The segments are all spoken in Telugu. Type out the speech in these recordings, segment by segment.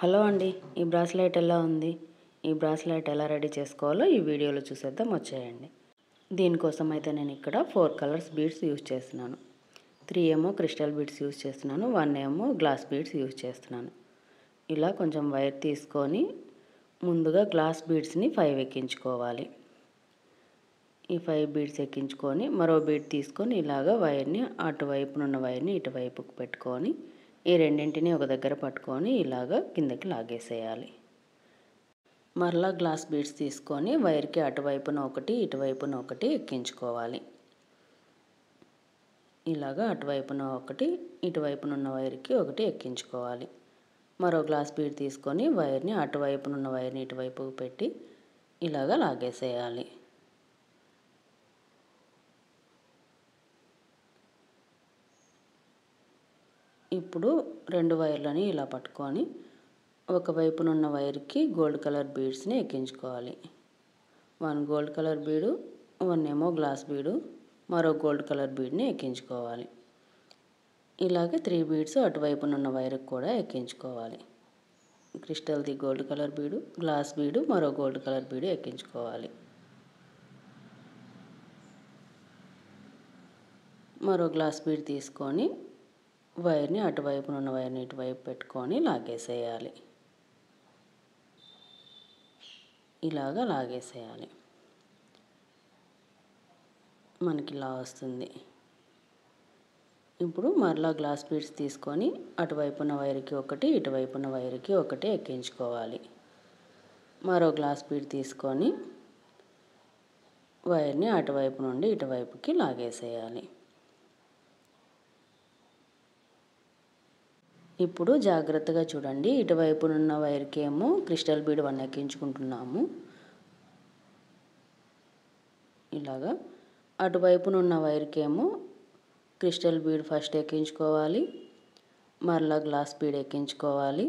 హలో అండి, ఈ బ్రాస్లెట్ ఎలా ఉంది? ఈ బ్రాస్లెట్ ఎలా రెడీ చేసుకోవాలో ఈ వీడియోలో చూసేద్దాం, వచ్చేయండి. దీనికోసం అయితే నేను ఇక్కడ 4 కలర్స్ బీడ్స్ యూజ్ చేస్తున్నాను. 3 ఏమో క్రిస్టల్ బీడ్స్ యూజ్ చేస్తున్నాను, 1 ఏమో గ్లాస్ బీడ్స్ యూజ్ చేస్తున్నాను. ఇలా కొంచెం వైర్ తీసుకొని ముందుగా గ్లాస్ బీడ్స్ని 5 ఎక్కించుకోవాలి. ఈ 5 బీడ్స్ ఎక్కించుకొని మరో బీడ్ తీసుకొని ఇలాగా వైర్ని అటువైపునున్న వైర్ని ఇటువైపుకు పెట్టుకొని ఈ రెండింటిని ఒక దగ్గర పట్టుకొని ఇలాగా కిందకి లాగేసేయాలి. మరలా గ్లాస్ బీడ్స్ తీసుకొని వైర్కి అటువైపున ఒకటి ఇటువైపున ఒకటి ఎక్కించుకోవాలి. ఇలాగా అటువైపున ఒకటి ఇటువైపున ఉన్న వైర్కి ఒకటి ఎక్కించుకోవాలి. మరో గ్లాస్ బీడ్ తీసుకొని వైర్ని అటువైపున ఉన్న వైర్ని ఇటువైపుకు పెట్టి ఇలాగా లాగేసేయాలి. ఇప్పుడు 2 వైర్లని ఇలా పట్టుకొని ఒకవైపునున్న వైర్కి గోల్డ్ కలర్ బీడ్స్ని ఎక్కించుకోవాలి. 1 గోల్డ్ కలర్ బీడు, 1 ఏమో గ్లాస్ బీడు, మరో గోల్డ్ కలర్ బీడ్ని ఎక్కించుకోవాలి. ఇలాగే 3 బీడ్స్ అటువైపునున్న వైర్కి కూడా ఎక్కించుకోవాలి. క్రిస్టల్ది గోల్డ్ కలర్ బీడు, గ్లాస్ బీడు, మరో గోల్డ్ కలర్ బీడు ఎక్కించుకోవాలి. మరో గ్లాస్ బీడ్ తీసుకొని వైర్ని అటువైపునున్న వైర్ని ఇటువైపు పెట్టుకొని లాగేసేయాలి. ఇలాగా లాగేసేయాలి. మనకి ఇలా వస్తుంది. ఇప్పుడు మరలా గ్లాస్ బీడ్స్ తీసుకొని అటువైపున్న వైర్కి ఒకటి ఇటువైపున్న వైర్కి ఒకటి ఎక్కించుకోవాలి. మరో గ్లాస్ బీడ్ తీసుకొని వైర్ని అటువైపు నుండి ఇటువైపుకి లాగేసేయాలి. ఇప్పుడు జాగ్రత్తగా చూడండి, ఇటువైపునున్న వైర్కి ఏమో క్రిస్టల్ బీడ్ 1 ఎక్కించుకుంటున్నాము. ఇలాగా అటువైపునున్న వైర్కి ఏమో క్రిస్టల్ బీడ్ ఫస్ట్ ఎక్కించుకోవాలి, మరలా గ్లాస్ బీడ్ ఎక్కించుకోవాలి.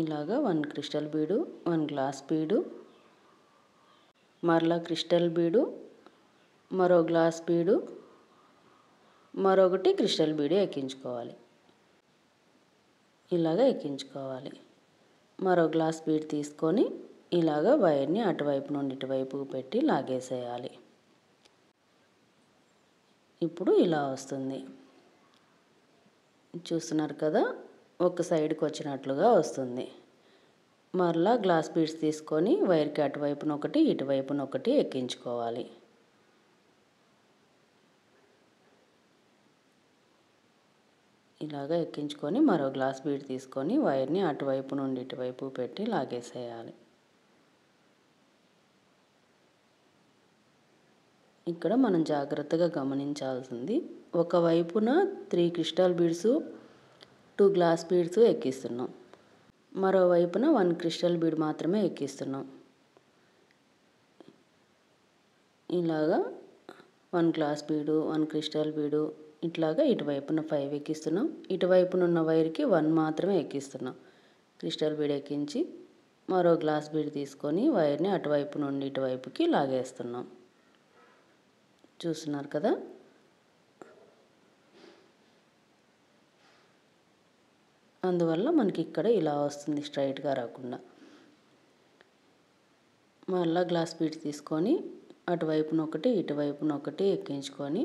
ఇలాగా 1 క్రిస్టల్ బీడు, 1 గ్లాస్ బీడు, మరలా క్రిస్టల్ బీడు, మరో గ్లాస్ బీడు, మరొకటి క్రిస్టల్ బీడు ఎక్కించుకోవాలి. ఇలాగ ఎక్కించుకోవాలి. మరో గ్లాస్ బీడ్ తీసుకొని ఇలాగ వైర్ని అటువైపు నుండి ఇటువైపుకు పెట్టి లాగేసేయాలి. ఇప్పుడు ఇలా వస్తుంది. చూస్తున్నారు కదా, ఒక సైడ్కి వచ్చినట్లుగా వస్తుంది. మరలా గ్లాస్ బీడ్స్ తీసుకొని వైర్కి అటువైపున ఒకటి ఇటువైపున ఒకటి ఎక్కించుకోవాలి. ఇలాగ ఎక్కించుకొని మరో గ్లాస్ బీడ్ తీసుకొని వైర్ని అటువైపు నుండి ఇటువైపు పెట్టి లాగేసేయాలి. ఇక్కడ మనం జాగ్రత్తగా గమనించాల్సింది, ఒకవైపున 3 క్రిస్టల్ బీడ్స్ 2 గ్లాస్ బీడ్స్ ఎక్కిస్తున్నాం, మరోవైపున 1 క్రిస్టల్ బీడ్ మాత్రమే ఎక్కిస్తున్నాం. ఇలాగా 1 గ్లాస్ బీడు 1 క్రిస్టల్ బీడు ఇట్లాగా ఇటువైపున 5 ఎక్కిస్తున్నాం, ఇటువైపునున్న వైర్కి 1 మాత్రమే ఎక్కిస్తున్నాం. క్రిస్టల్ బీడ్ ఎక్కించి మరో గ్లాస్ బీడ్ తీసుకొని వైర్ని అటువైపు నుండి ఇటువైపుకి లాగేస్తున్నాం. చూస్తున్నారు కదా, అందువల్ల మనకి ఇక్కడ ఇలా వస్తుంది, స్ట్రైట్గా రాకుండా. మళ్ళా గ్లాస్ బీడ్స్ తీసుకొని అటువైపున ఒకటి ఇటువైపున ఒకటి ఎక్కించుకొని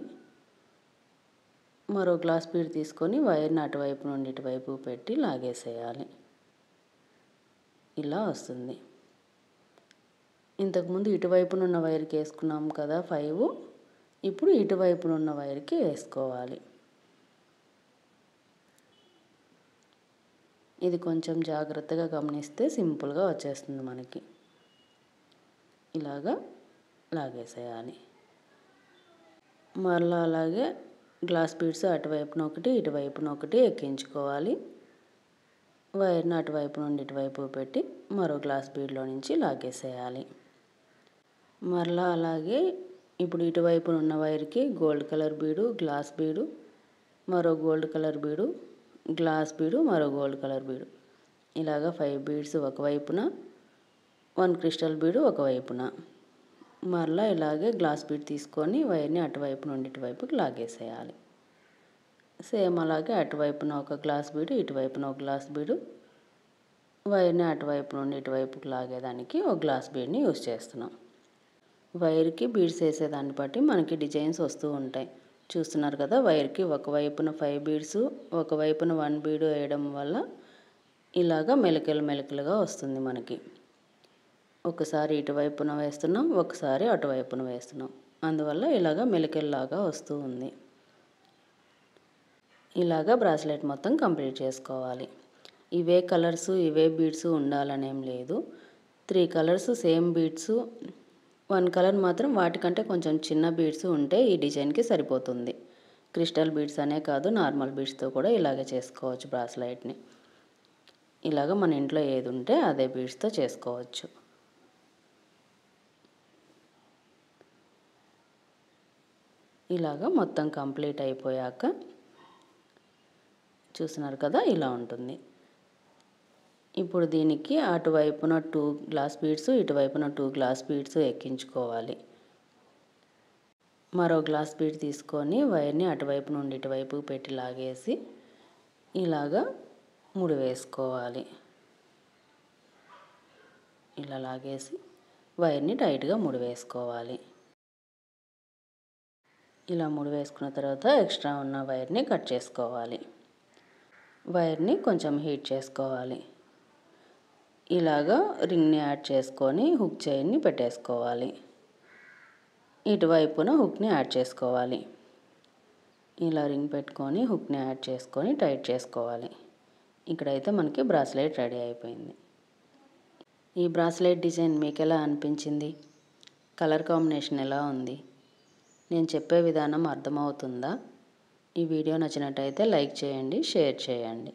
మరో గ్లాస్ బీడ్ తీసుకొని వైర్ని అటువైపు నుండి ఇటువైపు పెట్టి లాగేసేయాలి. ఇలా వస్తుంది. ఇంతకుముందు ఇటువైపునున్న వైర్కి వేసుకున్నాం కదా 5, ఇప్పుడు ఇటువైపునున్న వైర్కి వేసుకోవాలి. ఇది కొంచెం జాగ్రత్తగా గమనిస్తే సింపుల్గా వచ్చేస్తుంది మనకి. ఇలాగా లాగేసేయాలి. మరలా అలాగే గ్లాస్ బీడ్స్ అటువైపున ఒకటి ఇటువైపున ఒకటి ఎక్కించుకోవాలి. వైర్ని అటువైపు నుండి ఇటువైపు పెట్టి మరో గ్లాస్ బీడ్లో నుంచి లాగేసేయాలి. మరలా అలాగే ఇప్పుడు ఇటువైపున ఉన్న వైర్కి గోల్డ్ కలర్ బీడు, గ్లాస్ బీడు, మరో గోల్డ్ కలర్ బీడు, గ్లాస్ బీడు, మరో గోల్డ్ కలర్ బీడు, ఇలాగా 5 బీడ్స్ ఒకవైపున, 1 క్రిస్టల్ బీడు ఒకవైపున. మరలా ఇలాగే గ్లాస్ బీడ్ తీసుకొని వైర్ని అటువైపు నుండి ఇటువైపుకి లాగేసేయాలి. సేమ్ అలాగే అటువైపున ఒక గ్లాస్ బీడు, ఇటువైపున ఒక గ్లాస్ బీడు, వైర్ని అటువైపు నుండి ఇటువైపుకి లాగేదానికి ఒక గ్లాస్ బీడ్ని యూజ్ చేస్తున్నాం. వైర్కి బీడ్స్ వేసేదాన్ని బట్టి మనకి డిజైన్స్ వస్తూ ఉంటాయి. చూస్తున్నారు కదా, వైర్కి ఒకవైపున 5 బీడ్స్, ఒకవైపున 1 బీడు వేయడం వల్ల ఇలాగా మెలికలుగా వస్తుంది మనకి. ఒకసారి ఇటువైపున వేస్తున్నాం, ఒకసారి అటువైపున వేస్తున్నాం, అందువల్ల ఇలాగ మెలికల్లాగా వస్తూ ఉంది. ఇలాగా బ్రాస్లెట్ మొత్తం కంప్లీట్ చేసుకోవాలి. ఇవే కలర్స్ ఇవే బీడ్స్ ఉండాలనేం లేదు. 3 కలర్స్ సేమ్ బీడ్స్, 1 కలర్ మాత్రం వాటికంటే కొంచెం చిన్న బీడ్స్ ఉంటే ఈ డిజైన్కి సరిపోతుంది. క్రిస్టల్ బీడ్స్ అనే కాదు, నార్మల్ బీడ్స్తో కూడా ఇలాగే చేసుకోవచ్చు బ్రాస్లెట్ని. ఇలాగ మన ఇంట్లో ఏది ఉంటే అదే బీడ్స్తో చేసుకోవచ్చు. ఇలాగ మొత్తం కంప్లీట్ అయిపోయాక చూస్తున్నారు కదా, ఇలా ఉంటుంది. ఇప్పుడు దీనికి అటువైపున 2 గ్లాస్ బీడ్స్, ఇటువైపున 2 గ్లాస్ బీడ్స్ ఎక్కించుకోవాలి. మరో గ్లాస్ బీడ్ తీసుకొని వైర్ని అటువైపు నుండి ఇటువైపు పెట్టి లాగేసి ఇలాగా ముడి వేసుకోవాలి. ఇలా లాగేసి వైర్ని టైట్గా ముడి వేసుకోవాలి. ఇలా ముడి వేసుకున్న తర్వాత ఎక్స్ట్రా ఉన్న వైర్ని కట్ చేసుకోవాలి. వైర్ని కొంచెం హీట్ చేసుకోవాలి. ఇలాగా రింగ్ని యాడ్ చేసుకొని హుక్ చైన్ని పెట్టేసుకోవాలి. ఇటువైపున హుక్ని యాడ్ చేసుకోవాలి. ఇలా రింగ్ పెట్టుకొని హుక్ని యాడ్ చేసుకొని టైట్ చేసుకోవాలి. ఇక్కడైతే మనకి బ్రాస్లెట్ రెడీ అయిపోయింది. ఈ బ్రాస్లెట్ డిజైన్ మీకు ఎలా అనిపించింది? కలర్ కాంబినేషన్ ఎలా ఉంది? నేను చెప్పే విధానం అర్థమవుతుందా? ఈ వీడియో నచ్చినట్టయితే లైక్ చేయండి, షేర్ చేయండి.